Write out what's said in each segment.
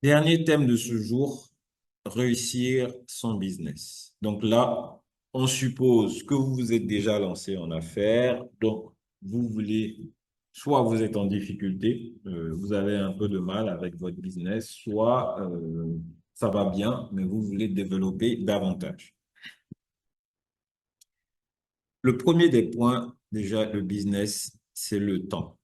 Dernier thème de ce jour, réussir son business. Donc là, on suppose que vous vous êtes déjà lancé en affaires, donc vous voulez, soit vous êtes en difficulté, vous avez un peu de mal avec votre business, soit ça va bien, mais vous voulez développer davantage. Le premier des points, déjà, le business, c'est le temps.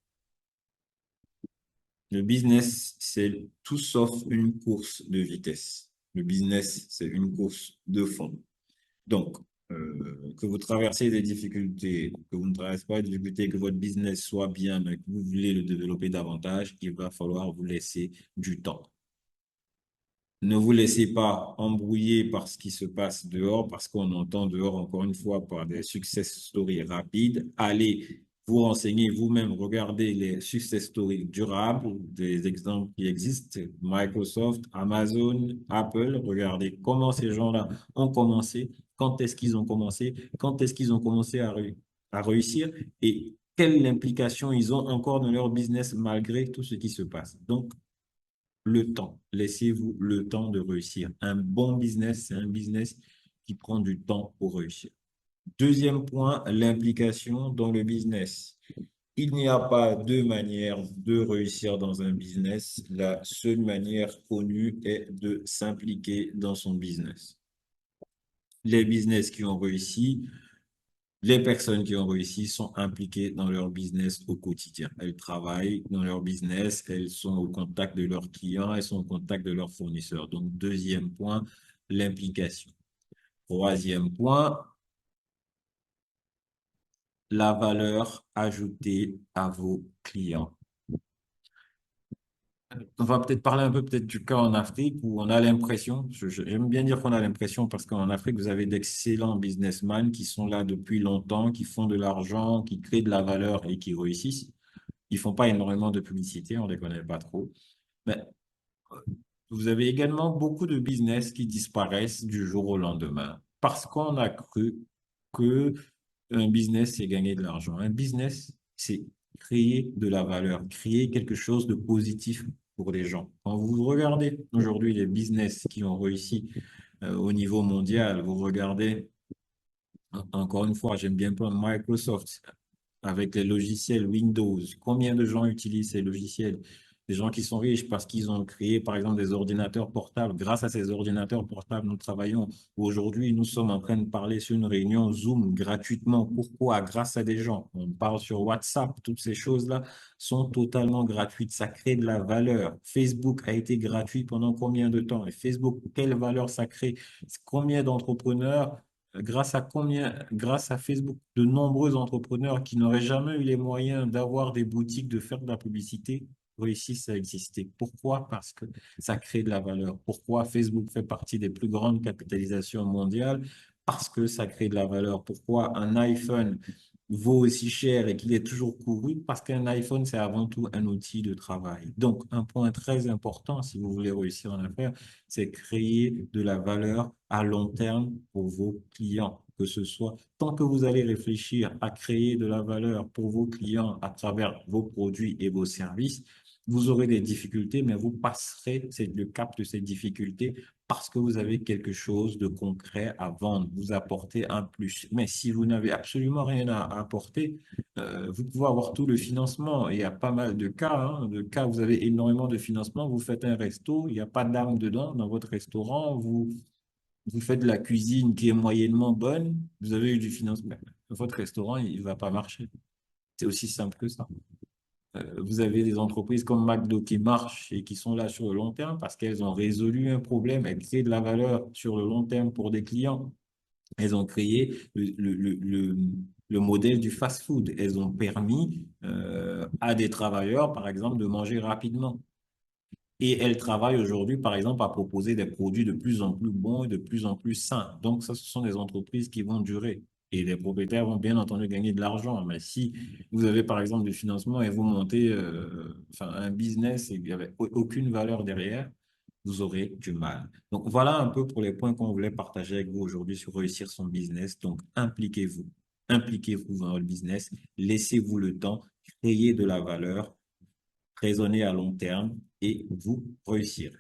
Le business, c'est tout sauf une course de vitesse. Le business, c'est une course de fond. Donc, que vous traversez des difficultés, que vous ne traversez pas des difficultés, que votre business soit bien, mais que vous voulez le développer davantage, il va falloir vous laisser du temps. Ne vous laissez pas embrouiller par ce qui se passe dehors, parce qu'on entend dehors, encore une fois, par des success stories rapides. Allez vous renseigner vous-même, regardez les success stories durables, des exemples qui existent, Microsoft, Amazon, Apple. Regardez comment ces gens-là ont commencé, quand est-ce qu'ils ont commencé, quand est-ce qu'ils ont commencé à réussir et quelle implication ils ont encore dans leur business malgré tout ce qui se passe. Donc, le temps. Laissez-vous le temps de réussir. Un bon business, c'est un business qui prend du temps pour réussir. Deuxième point, l'implication dans le business. Il n'y a pas deux manières de réussir dans un business. La seule manière connue est de s'impliquer dans son business. Les business qui ont réussi, les personnes qui ont réussi sont impliquées dans leur business au quotidien. Elles travaillent dans leur business, elles sont au contact de leurs clients, elles sont au contact de leurs fournisseurs. Donc, deuxième point, l'implication. Troisième point, la valeur ajoutée à vos clients. On va peut-être parler un peu peut-être du cas en Afrique où on a l'impression, j'aime bien dire qu'on a l'impression parce qu'en Afrique, vous avez d'excellents businessmen qui sont là depuis longtemps, qui font de l'argent, qui créent de la valeur et qui réussissent. Ils font pas énormément de publicité, on les connaît pas trop. Mais vous avez également beaucoup de business qui disparaissent du jour au lendemain parce qu'on a cru que un business, c'est gagner de l'argent. Un business, c'est créer de la valeur, créer quelque chose de positif pour les gens. Quand vous regardez aujourd'hui les business qui ont réussi au niveau mondial, vous regardez, encore une fois, j'aime bien prendre Microsoft avec les logiciels Windows. Combien de gens utilisent ces logiciels? Des gens qui sont riches parce qu'ils ont créé, par exemple, des ordinateurs portables. Grâce à ces ordinateurs portables, nous travaillons. Aujourd'hui, nous sommes en train de parler sur une réunion Zoom gratuitement. Pourquoi? Grâce à des gens. On parle sur WhatsApp. Toutes ces choses-là sont totalement gratuites. Ça crée de la valeur. Facebook a été gratuit pendant combien de temps? Et Facebook, quelle valeur ça crée? Combien d'entrepreneurs grâce à Facebook, de nombreux entrepreneurs qui n'auraient jamais eu les moyens d'avoir des boutiques, de faire de la publicité, réussissent à exister. Pourquoi? Parce que ça crée de la valeur. Pourquoi Facebook fait partie des plus grandes capitalisations mondiales? Parce que ça crée de la valeur. Pourquoi un iPhone vaut aussi cher et qu'il est toujours couru? Parce qu'un iPhone, c'est avant tout un outil de travail. Donc, un point très important, si vous voulez réussir en affaires, c'est créer de la valeur à long terme pour vos clients. Que ce soit tant que vous allez réfléchir à créer de la valeur pour vos clients à travers vos produits et vos services, vous aurez des difficultés, mais vous passerez le cap de ces difficultés parce que vous avez quelque chose de concret à vendre, vous apportez un plus. Mais si vous n'avez absolument rien à apporter, vous pouvez avoir tout le financement. Et il y a pas mal de cas où vous avez énormément de financement. Vous faites un resto, il n'y a pas d'armes dedans dans votre restaurant. Vous faites de la cuisine qui est moyennement bonne. Vous avez eu du financement. Votre restaurant, il ne va pas marcher. C'est aussi simple que ça. Vous avez des entreprises comme McDo qui marchent et qui sont là sur le long terme parce qu'elles ont résolu un problème, elles créent de la valeur sur le long terme pour des clients. Elles ont créé le modèle du fast-food. Elles ont permis à des travailleurs, par exemple, de manger rapidement. Et elles travaillent aujourd'hui, par exemple, à proposer des produits de plus en plus bons et de plus en plus sains. Donc, ça, ce sont des entreprises qui vont durer. Et les propriétaires vont bien entendu gagner de l'argent. Mais si vous avez, par exemple, du financement et vous montez enfin, un business et il n'y avait aucune valeur derrière, vous aurez du mal. Donc, voilà un peu pour les points qu'on voulait partager avec vous aujourd'hui sur réussir son business. Donc, impliquez-vous. Impliquez-vous dans le business. Laissez-vous le temps. Créez de la valeur. Raisonnez à long terme et vous réussirez.